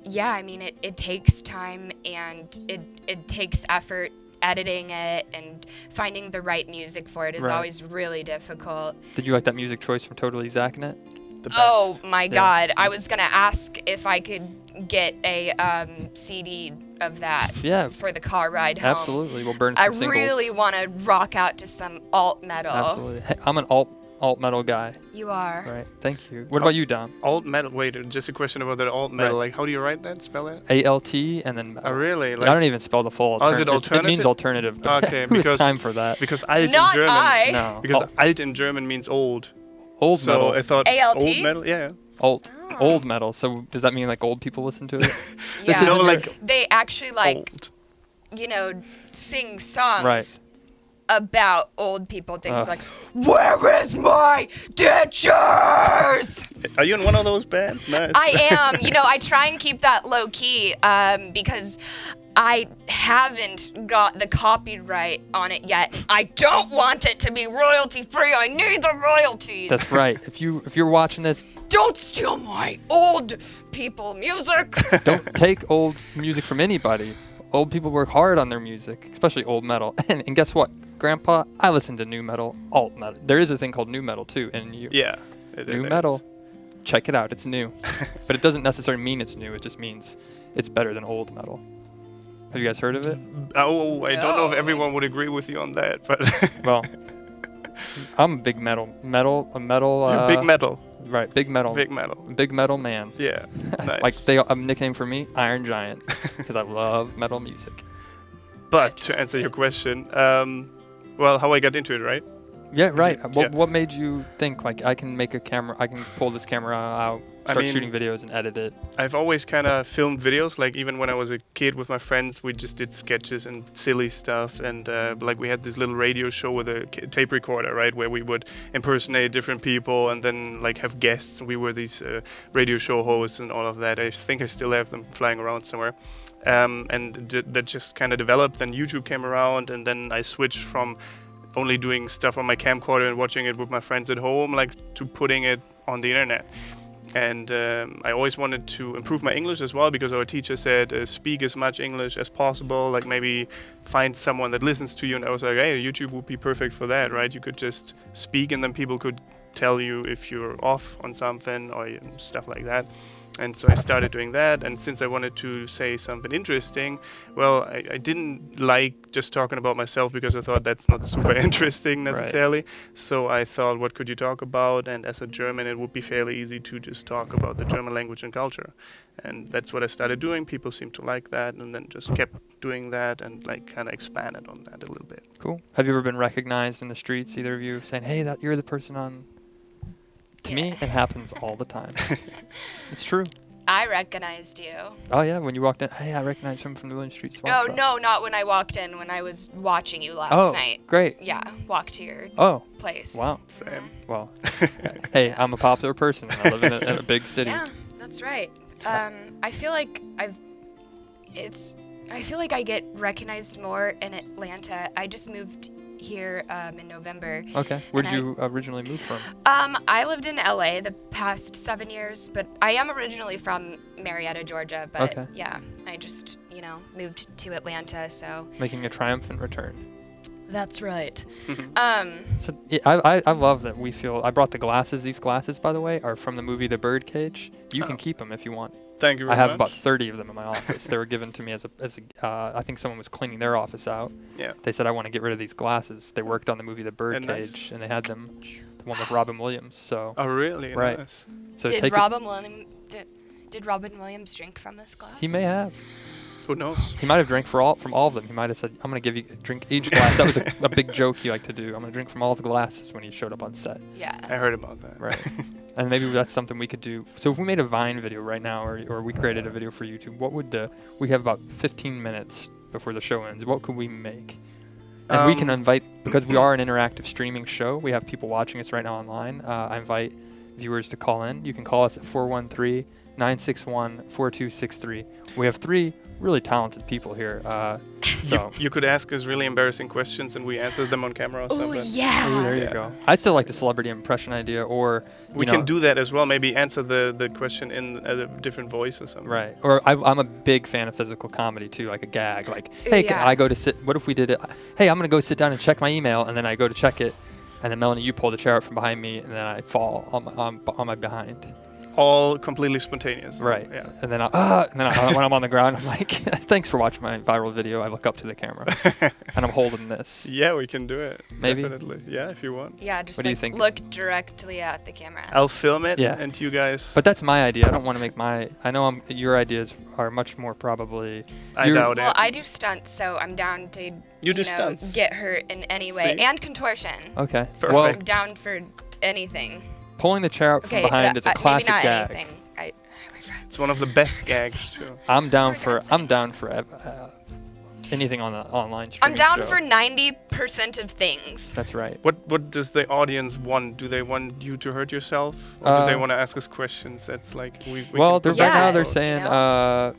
yeah, I mean, it takes time and it takes effort editing it, and finding the right music for it is Right. always really difficult. Did you like that music choice from Totally Zacking It? The best. Oh my Yeah. God. I was going to ask if I could get a CD of that Yeah. for the car ride home. Absolutely. We'll burn some I singles. really want to rock out to some alt metal. Absolutely. Hey, I'm an alt metal guy. You are. Right. Thank you. What about you, Dom? Alt metal. Wait, just a question about that alt metal. Right. Like, how do you write that? Spell it? ALT and then metal. Oh, really? I Like, don't even spell the full. Oh, is it It means alternative? alternative. But Okay, who has because- time for that? because alt Not in German. I. No. Because alt in German means old. Old So metal. I thought ALT? old metal. Yeah. Alt. Oh. Old metal. So does that mean like old people listen to it? Yeah. is No, in like They actually like, old. sing songs Right. about old people. Things Ugh. like, "Where is my dentures?" Are you in one of those bands? Nice. I am. I try and keep that low key because I haven't got the copyright on it yet. I don't want it to be royalty free. I need the royalties. That's right. If you're watching this, Don't steal my old people music. don't take old music from anybody. Old people work hard on their music, especially old metal. And guess what, Grandpa? I listen to new metal, alt metal. There is a thing called new metal too, and Yeah. new metal. Check it out. It's new, but it doesn't necessarily mean it's new. It just means it's better than old metal. Have you guys heard of it? Oh, I don't know if No. everyone would agree with you on that, but Well, I'm a big metal. you're big metal. Right, big metal. Big metal. Man. Yeah. Nice. Like a nickname for me, Iron Giant, because I love metal music. But to answer your question, well, how I got into it, right? Yeah, right. Yeah. What made you think like I can pull this camera out, start mean- shooting videos and edit it? I've always kind of filmed videos. Like even when I was a kid with my friends, we just did sketches and silly stuff. And like we had this little radio show with a tape recorder, right, where we would impersonate different people and then like have guests. We were these radio show hosts and all of that. I think I still have them flying around somewhere. And that just kind of developed. Then YouTube came around, and then I switched from only doing stuff on my camcorder and watching it with my friends at home, like to putting it on the internet. And I always wanted to improve my English as well, because our teacher said speak as much English as possible, like maybe find someone that listens to you. And I was like, hey, YouTube would be perfect for that, right? You could just speak and then people could tell you if you're off on something or stuff like that. And so I started doing that, and since I wanted to say something interesting, well, I didn't like just talking about myself, because I thought that's not super interesting necessarily. So I thought, what could you talk about? And as a German, it would be fairly easy to just talk about the German language and culture. And that's what I started doing. People seemed to like that, and then just kept doing that and like kind of expanded on that a little bit. Cool. Have you ever been recognized in the streets, either of you, saying, hey, that you're the person on... To me, it happens all the time. It's true. I recognized you. Oh, yeah, when you walked in, hey, I recognize him from the William Street Swap Oh, Shop. no, not when I walked in, when I was watching you last night. Great. Yeah, walked to your Oh, place. wow. Same. Well, hey, I'm a popular person, and I live in a big city. Yeah, that's right. I feel like I feel like I get recognized more in Atlanta. I just moved here in November. Okay. Where'd And you originally move from? I lived in LA the past 7 years, but I am originally from Marietta, Georgia. But Okay. yeah, I just, moved to Atlanta, so. Making a triumphant return. That's right. So, yeah, I love that we feel... I brought the glasses. These glasses, by the way, are from the movie The Birdcage. You can keep them if you want. Thank you very I have much. about 30 of them in my office. They were given to me as a I think someone was cleaning their office out. Yeah. They said, I want to get rid of these glasses. They worked on the movie The Birdcage, nice. and they had them, the one with Robin Williams. So, Oh, really? Right. Nice. so Did take Robin Williams drink from this glass? He may have. Who knows? He might have drank from all of them. He might have said, I'm going to give you drink each glass. That was a big joke he liked to do. I'm going to drink from all the glasses when he showed up on set. Yeah. I heard about that. Right. And maybe that's something we could do. So if we made a Vine video right now, or we created a video for YouTube, what would we have about 15 minutes before the show ends. What could we make? And we can invite, because we are an interactive streaming show, we have people watching us right now online. I invite viewers to call in. You can call us at 413-961-4263. We have 3 really talented people here. So You could ask us really embarrassing questions and we answer them on camera or Oh something. yeah. Ooh, there you Yeah. go. I still like the celebrity impression idea, or We can do that as well. Maybe answer the question in a different voice or something. right. Or I'm a big fan of physical comedy too, like a gag. Like, hey, can Yeah. I go to sit? What if we did it? Hey, I'm gonna go sit down and check my email, and then I go to check it, and then Melanie, you pull the chair out from behind me, and then I fall on my behind. All completely spontaneous. Right. Yeah. And then when I'm on the ground, I'm like, thanks for watching my viral video. I look up to the camera, and I'm holding this. Yeah, we can do it. Maybe? Definitely. Yeah, if you want. Yeah, just What do you like think? look directly at the camera. I'll film it. Yeah. And you guys. But that's my idea. I don't want to make my. I know your ideas are much more probably. I you're- doubt Well, it. I do stunts, so I'm down to You do know, stunts. get hurt in any way, See? and contortion. Okay. So Well, I'm down for anything. pulling the chair out from behind is a classic maybe not gag. anything. I was right. It's one of the best gags too. I'm down For for God's I'm sake. down for anything on the online I'm streaming down show. for 90% of things. That's right. What does the audience want? Do they want you to hurt yourself, or do they want to ask us questions? That's like we Well, can right now Yeah, they're you saying know?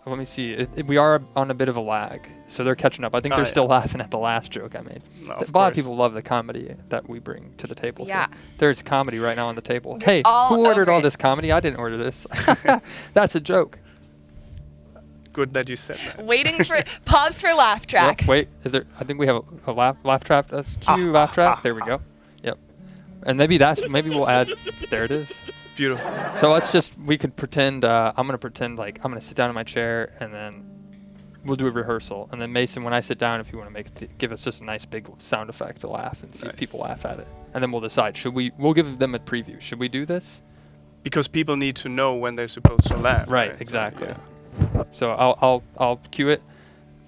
let me see. We are on a bit of a lag, so they're catching up. I think Oh, they're yeah. still laughing at the last joke I made. No, A of lot of course. people love the comedy that we bring to the table. here. Yeah. There's comedy right now on the table. Hey, all who ordered over all it. this comedy? I didn't order this. That's a joke. Good that you said that. Waiting for pause for laugh track. Wait, is there? I think we have a laugh trap. That's cue laugh trap. There we go. Yep. And maybe we'll add. There it is. Beautiful. So we could pretend. I'm gonna pretend like I'm gonna sit down in my chair, and then we'll do a rehearsal. And then Mason, when I sit down, if you want to give us just a nice big sound effect to laugh and see if people laugh at it, and then we'll decide. We'll give them a preview. Should we do this? Because people need to know when they're supposed to laugh. Right. So, Exactly. yeah. So I'll cue it.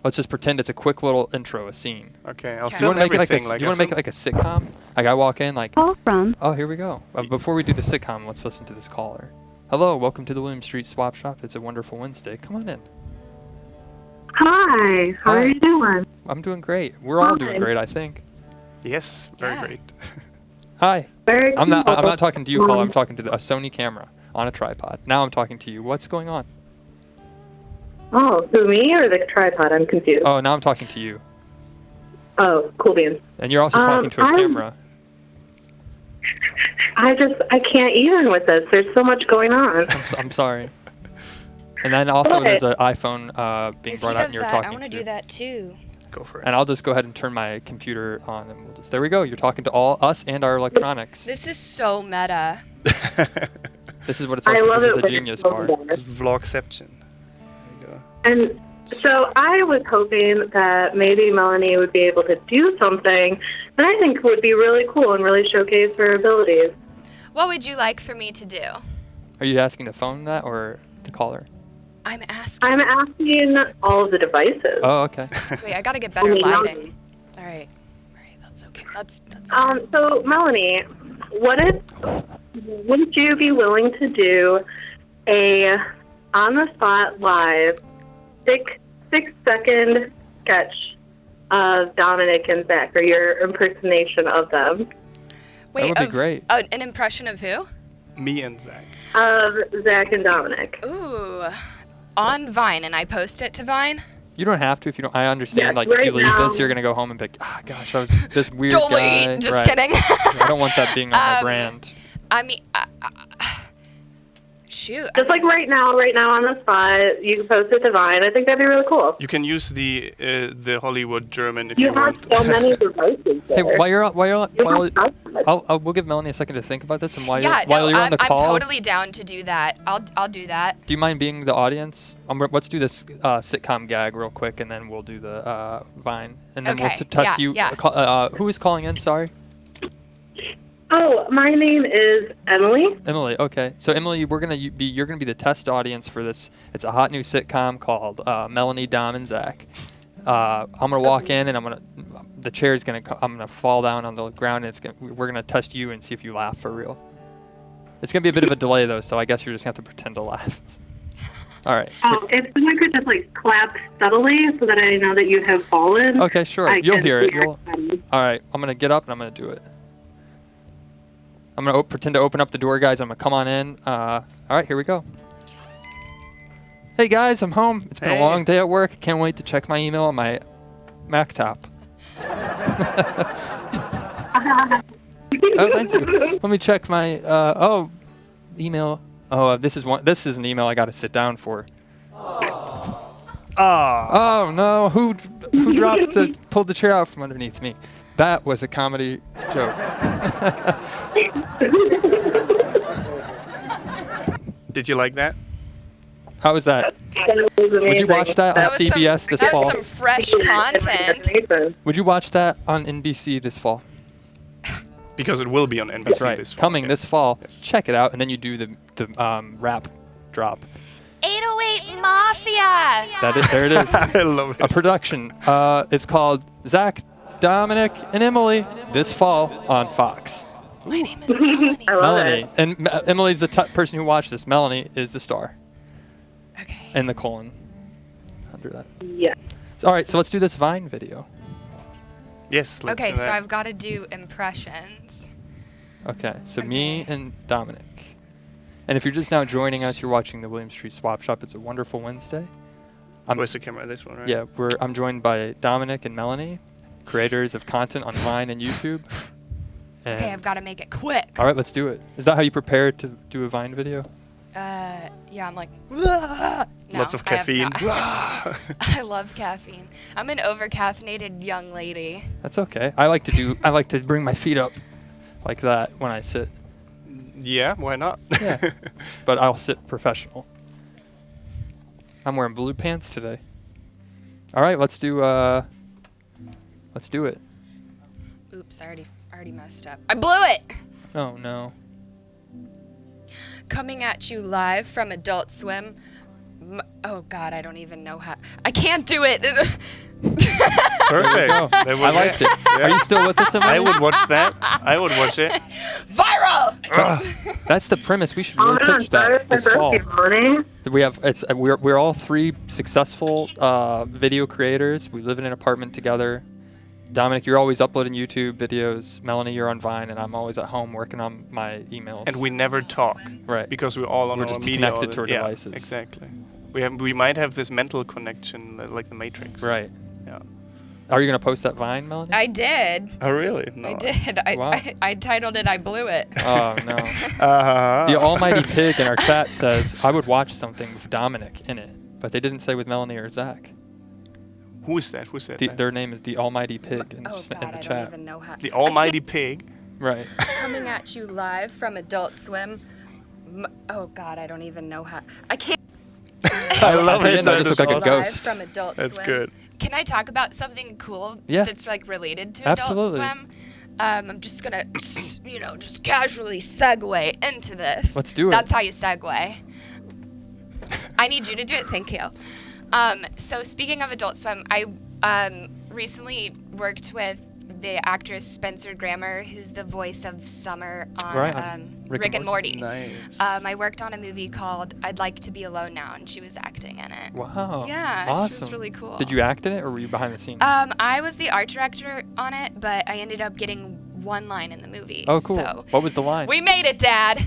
Let's just pretend it's a quick little intro, a scene. Okay. I'll Okay. Do you film want to make it like everything. do you want to make it like a sitcom? Like I walk in like. Call from. Oh, here we go. Before we do the sitcom, let's listen to this caller. Hello, welcome to the William Street Swap Shop. It's a wonderful Wednesday. Come on in. Hi, how Hi. are you doing? I'm doing great. We're all doing Hi. great, I think. Yes. Very Yeah. great. Hi. Very I'm not cool. talking to you, caller. I'm talking to a Sony camera on a tripod. Now I'm talking to you. What's going on? Oh, who, me or the tripod? I'm confused. Oh, now I'm talking to you. Oh, cool beans. And you're also talking to a I'm- camera. I can't even with this. There's so much going on. I'm sorry. And then also Okay. there's an iPhone being If brought he out does and you're that, talking I want to to. do that too. Go for it. And I'll just go ahead and turn my computer on and we'll just, there we go. You're talking to all us and our electronics. This is so meta. This is what it's I like. love This it is the when genius it's so part. together. It's vlogception. There you go. And so I was hoping that maybe Melanie would be able to do something that I think would be really cool and really showcase her abilities. What would you like for me to do? Are you asking the phone that or the caller? I'm asking. I'm asking all of the devices. Oh, okay. Wait, I gotta get better Only lighting. All right, that's okay. That's. So Melanie, wouldn't you be willing to do a on the spot live 6-second sketch of Dominik and Zach, or your impersonation of them, Wait, would be great. An impression of who? Me and Zach. of Zach and Dominik? Ooh, on Vine, and I post it to Vine. You don't have to if you don't. I understand. Yes, like if you right leave now. this, you're gonna go home and be like, ah, gosh, I was this weird Totally, guy. just Right. kidding. I don't want that being on my brand. I mean, shoot. Just like right now on the spot, you can post it to Vine. I think that'd be really cool. You can use the Hollywood German if you, You have want. so many devices Hey, there. We'll give Melanie a second to think about this, and while Yeah, you're no, on the I'm call, totally down to do that. I'll do that. do you mind being the audience? Let's do this sitcom gag real quick, and then we'll do the Vine, and then we'll Okay, test yeah, you. yeah. Who is calling in? Sorry. Oh, my name is Emily. Emily, okay. So Emily, you're gonna be the test audience for this. It's a hot new sitcom called Melanie, Dom, and Zach. I'm gonna walk in and the chair's gonna I'm gonna fall down on the ground and we're gonna test you and see if you laugh for real. It's gonna be a bit of a delay though, so I guess you're just gonna have to pretend to laugh. All right. If someone could just like clap steadily so that I know that you have fallen. Okay, sure. You'll hear it. All right. I'm gonna get up and I'm gonna do it. I'm gonna pretend to open up the door, guys. I'm gonna come on in. All right, here we go. Hey guys, I'm home. It's been a long day at work. Can't wait to check my email on my Mac top. Oh, thank you. Let me check my email. Oh, this is an email I got to sit down for. Oh no! Who pulled the chair out from underneath me? That was a comedy joke. Did you like that? How was that? Would you watch that on CBS this fall? That was some fresh content. Would you watch that on NBC this fall? Because it will be on NBC That's right. this fall. Coming this fall. Yes. Check it out, and then you do the rap drop. 808 Mafia. There it is. I love it. A production. It's called Zach, Dominik, and Emily this fall on Fox. My name is Melanie. I love Melanie. it. And Emily's the person who watched this. Melanie is the star. Okay. And the colon under that. Yeah. So, all right, so let's do this Vine video. Yes, let's Okay, do that. so I've got to do impressions. Okay, so me and Dominik. And if you're just now joining us, you're watching the William Street Swap Shop. It's a wonderful Wednesday. Where's the camera? This one, right? Yeah, I'm joined by Dominik and Melanie, creators of content on Vine and YouTube. And Okay, I've got to make it quick. all right, let's do it. Is that how you prepare to do a Vine video? Yeah, I'm like, no, Lots of I have caffeine. not. I love caffeine. I'm an over-caffeinated young lady. That's okay. I like to bring my feet up like that when I sit. Yeah, why not? Yeah. But I'll sit professional. I'm wearing blue pants today. All right, let's do it. Oops, I already messed up. I blew it. Oh no. Coming at you live from Adult Swim. Oh God, I don't even know how. I can't do it. Perfect. go. That was I liked it. Yeah. Are you still with us, Emily? I would watch that. I would watch it. Viral. That's the premise. We should Oh, really man, pitch sorry that this for fall. you, Melanie. We're all three successful video creators. We live in an apartment together. Dominik, you're always uploading YouTube videos. Melanie, you're on Vine, and I'm always at home working on my emails. And we never talk. Right. Because we're all on We're our just media. connected to our yeah, devices. Exactly. We might have this mental connection like the Matrix. Right. Yeah. Are you gonna post that Vine, Melanie? I did. Oh really? No. I did. Wow. I titled it "I blew it." Oh no. Uh-huh. The almighty pig in our chat says I would watch something with Dominik in it, but they didn't say with Melanie or Zach. Who is that? Who said that? Their name is the almighty pig in, Oh in God, the I chat. don't even know how. The almighty pig. Right. Coming at you live from Adult Swim. Oh God, I don't even know how. I can't. I love it. I just look like a Live ghost. from Adult That's Swim. good. Can I talk about something cool Yeah. that's like related to Absolutely. Adult Swim? I'm just gonna, just casually segue into this. Let's do it. That's how you segue. I need you to do it. Thank you. So speaking of Adult Swim, I recently worked with the actress Spencer Grammer, who's the voice of Summer on Right, Rick and Morty. Nice. I worked on a movie called I'd Like to Be Alone Now, and she was acting in it. Wow. Yeah, Awesome. she was really cool. Did you act in it, or were you behind the scenes? I was the art director on it, but I ended up getting one line in the movie. Oh, cool. So What was the line? we made it, Dad.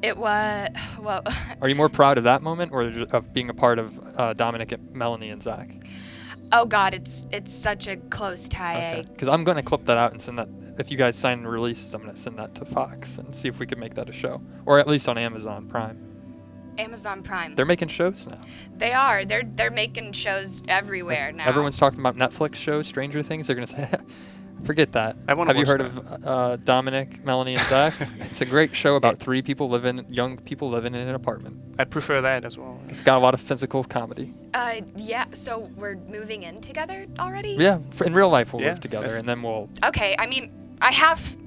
It was well. Are you more proud of that moment, or of being a part of Dominik, and Melanie, and Zach? Oh God, it's such a close tie. Okay. Because I'm gonna clip that out and send that. If you guys sign releases, I'm gonna send that to Fox and see if we can make that a show, or at least on Amazon Prime. Amazon Prime. They're making shows now. They are. They're making shows everywhere now. Everyone's talking about Netflix shows, Stranger Things. They're gonna say, forget that. I wanna Have you watch heard of Dominik, Melanie, and Zach? It's a great show about young people living in an apartment. I'd prefer that as well. It's got a lot of physical comedy. Yeah. So we're moving in together already. Yeah, in real life we'll Yeah, live together, that's- and then we'll. Okay. I mean, I have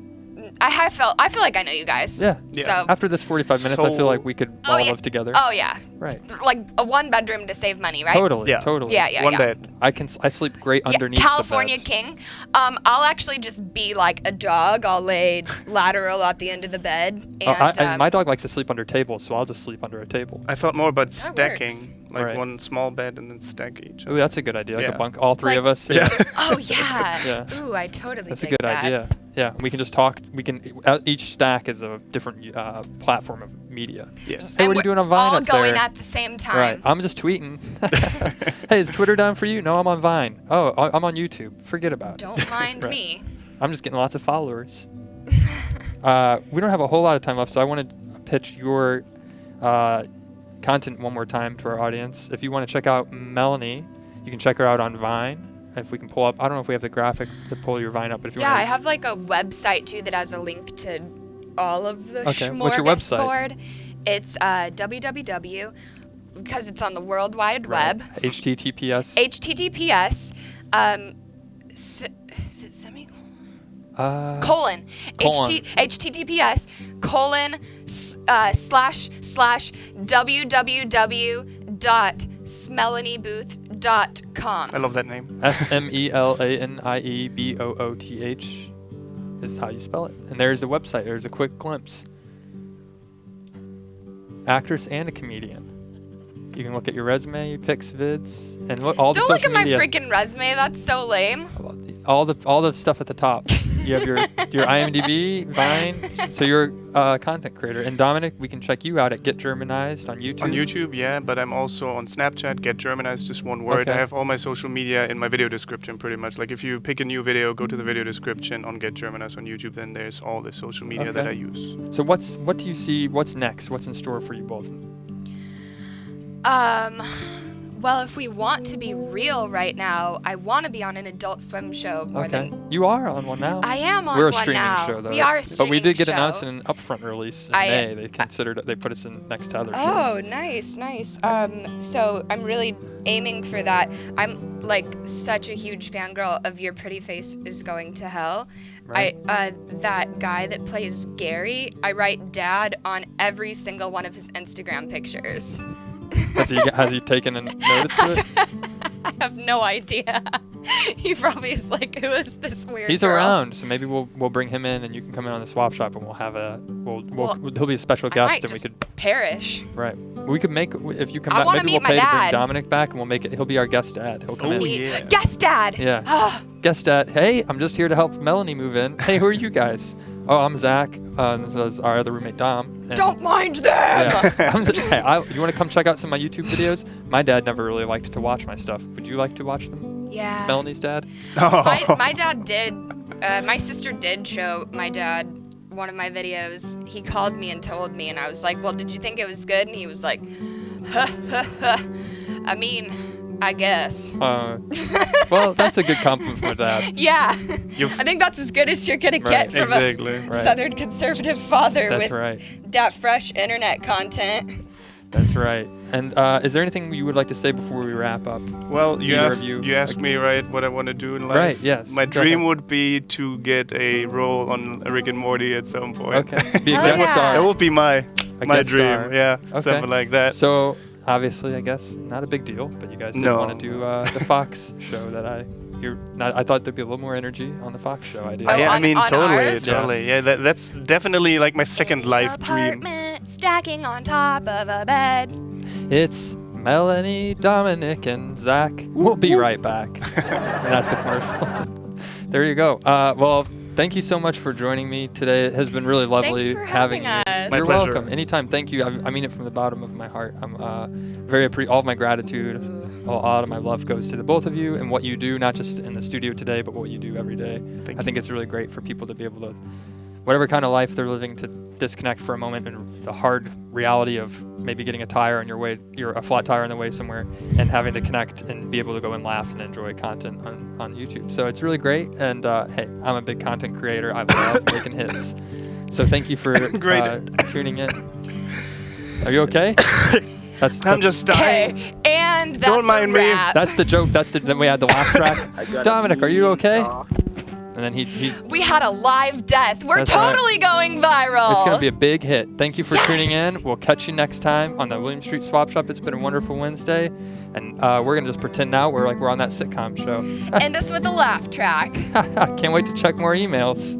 I feel like I know you guys. Yeah. So. After this 45 minutes, I feel like we could all yeah. live together. Oh yeah. Right. Like a 1-bedroom to save money, right? Totally. Yeah. Totally. Yeah. One bed. I sleep great underneath California the bed. king. I'll actually just be like a dog. I'll lay lateral at the end of the bed. And, And my dog likes to sleep under tables, so I'll just sleep under a table. I thought more about That stacking, works. like Right. one small bed and then stack each. Ooh, that's a good idea. Like Yeah. a bunk, all three Like- of us. Yeah. oh yeah. Yeah. Ooh, I totally. That's a dig good that. idea. Yeah, we can just talk. We can each stack is a different platform of media. Yes. Hey, And what are you we're doing on Vine all up going there? at the same time. Right, I'm just tweeting. Hey, is Twitter down for you? No, I'm on Vine. Oh, I'm on YouTube. Forget about it. Don't mind Right. me. I'm just getting lots of followers. We don't have a whole lot of time left, so I want to pitch your content one more time to our audience. If you want to check out Melanie, you can check her out on Vine. If we can pull up, I don't know if we have the graphic to pull your Vine up, but if you Yeah, want I have like a website too that has a link to all of the Okay, what's your website? smorgasbord. It's www, because it's on the World Wide Web. HTTPS. HTTPS. Is it semicolon? Colon. HTTPS : www.smelaniebooth.com. I love that name. SMELANIEBOOTH is how you spell it. And there's the website. There's a quick glimpse. Actress and a comedian. You can look at your resume, pics, vids, and look all the Don't social look at my media. freaking resume. That's so lame. All the stuff at the top. You have your IMDb, Vine. So you're a content creator. And Dominik, we can check you out at Get Germanized on YouTube. On YouTube, yeah, but I'm also on Snapchat. Get Germanized, just one word. Okay. I have all my social media in my video description, pretty much. Like if you pick a new video, go to the video description on Get Germanized on YouTube. Then there's all the social media that I Okay. use. So what do you see? What's next? What's in store for you both? Well, if we want to be real right now, I want to be on an Adult Swim show more Okay. than You are on one now. I am on We're a one streaming now. show, though. We are a But streaming we did get show. announced in an upfront release in I- May. They they put us in next to other Oh, shows. nice. So I'm really aiming for that. I'm like such a huge fangirl of Your Pretty Face Is Going to Hell. Right. That guy that plays Gary, I write dad on every single one of his Instagram pictures. Has he taken a notice to it? I have no idea. He probably is like, who is this weird He's girl? around, so maybe we'll bring him in, and you can come in on the swap shop, and we'll have he'll be a special I guest, might and we just could perish. right. We could make if you come I back. wanna Maybe we'll meet my pay to dad. bring Dominik back, and we'll make it. He'll be our guest dad. He'll come in. Yeah. Yes, Dad. Yeah. Ah, Guest dad. Hey, I'm just here to help Melanie move in. Hey, who are you guys? Oh, I'm Zach. This is our other roommate Dom. And don't mind them. Yeah. Hey, you want to come check out some of my YouTube videos? My dad never really liked to watch my stuff. Would you like to watch them? Yeah. Melanie's dad? My dad did. My sister did show my dad one of my videos. He called me and told me, and I was like, "Well, did you think it was good?" And he was like, "Huh, huh, huh. I mean, I guess." Well, that's a good compliment from a dad. Yeah. I think that's as good as you're gonna get from Exactly. a Right. Southern conservative father That's with right. that fresh internet content. That's right. And is there anything you would like to say before we wrap up? Well, you Either of asked, you- you asked me, right, what I want to do in life. Right, yes. My Go dream ahead. would be to get a role on Rick and Morty at some point. Okay. Be a Oh, guest yeah. star. That would be my guest dream. star. Yeah, Okay. something like that. So, obviously, I guess not a big deal, but you guys did No. want to do the Fox show that I thought there'd be a little more energy on the Fox show. I did. Oh, yeah, I on- mean, on totally, ours? totally. Yeah, that's definitely like my second life dream. Apartment stacking on top of a bed. It's Melanie, Dominik, and Zach. We'll be right back. And that's the commercial. There you go. Well, thank you so much for joining me today. It has been really lovely Thanks for having having you. us. My You're pleasure. welcome. Anytime. Thank you. I mean it from the bottom of my heart. I'm very all of my gratitude, a lot of my love goes to the both of you and what you do, not just in the studio today, but what you do every day. Thank I think it's really great for people to be able to, whatever kind of life they're living, to disconnect for a moment and the hard reality of maybe getting a tire on your way, a flat tire on the way somewhere, and having to connect and be able to go and laugh and enjoy content on YouTube. So it's really great. And hey, I'm a big content creator. I love making hits. So thank you for tuning in. Are you okay? I'm just dying. Okay, and that's Don't mind a me. wrap. That's the joke. Then we had the laugh track. Dominik, are you okay? And then he's. We had a live death. We're That's right. totally going viral. It's going to be a big hit. Thank you for tuning in. Yes. We'll catch you next time on the William Street Swap Shop. It's been a wonderful Wednesday. And we're going to just pretend now we're on that sitcom show. End us with a laugh track. Can't wait to check more emails.